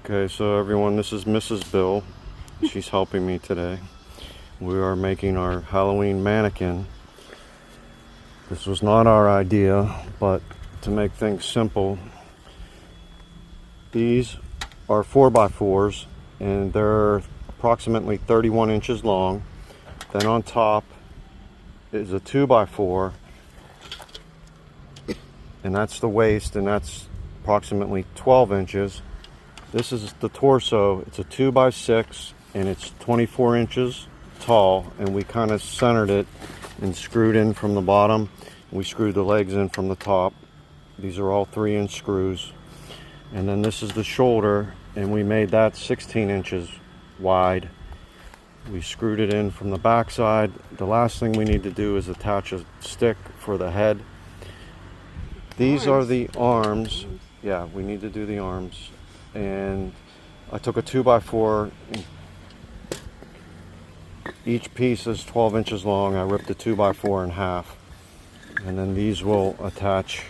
Okay, so everyone, this is Mrs. Bill. She's helping me today. We are making our Halloween mannequin. This was not our idea, but to make things simple, these are 4x4s and they're approximately 31 inches long. Then on top is a 2x4, and that's the waist, and that's approximately 12 inches. This is the torso. It's a 2x6 and it's 24 inches tall, and we kind of centered it and screwed in from the bottom. We screwed the legs in from the top. These are all 3-inch screws. And then this is the shoulder, and we made that 16 inches wide. We screwed it in from the back side. The last thing we need to do is attach a stick for the head. These are the arms. Yeah, we need to do the arms. And I took a 2x4. Each piece is 12 inches long. I ripped the 2x4 in half. And then these will attach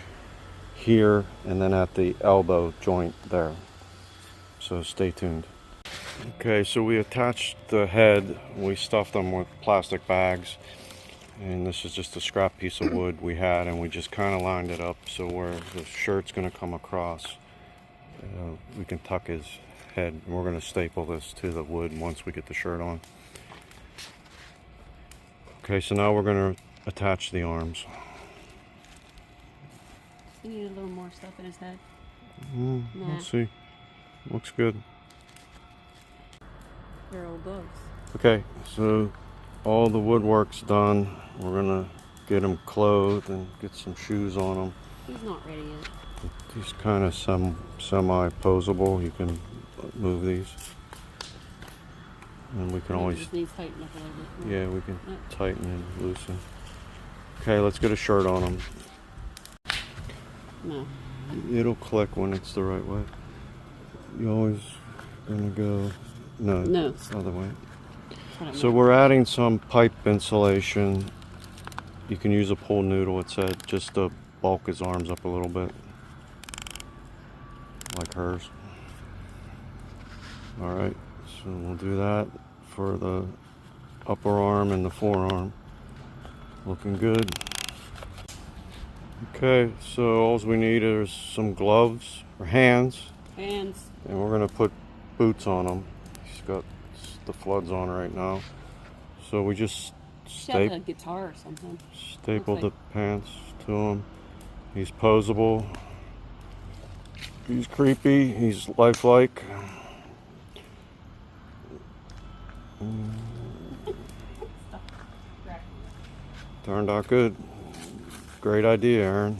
here and then at the elbow joint there. So stay tuned. Okay, so we attached the head. We stuffed them with plastic bags. And this is just a scrap piece of wood we had, and we just kind of lined it up so where the shirt's going to come across, we can tuck his head. And we're going to staple this to the wood once we get the shirt on. Okay, so now we're going to attach the arms. You need a little more stuff in his head. Nah. Let's see. Looks good. They're old gloves. Okay, so all the woodwork's done. We're going to get him clothed and get some shoes on him. He's not ready yet. He's kind of semi-posable. You can move these. And we can always... Just needs tighten up a little bit. Yeah, we can tighten and loosen. Okay, let's get a shirt on him. No. It'll click when it's the right way. You always gonna go... No. Other way. So we're adding some pipe insulation. You can use a pull noodle, it said, just to bulk his arms up a little bit. Like hers. Alright, so we'll do that for the upper arm and the forearm. Looking good. Okay, so all we need is some gloves, or hands. Hands. And we're going to put boots on him. He's got the floods on right now. So we just Have a guitar or something. stapled the pants to him. He's posable. He's creepy. He's lifelike. Turned out good. Great idea, Aaron.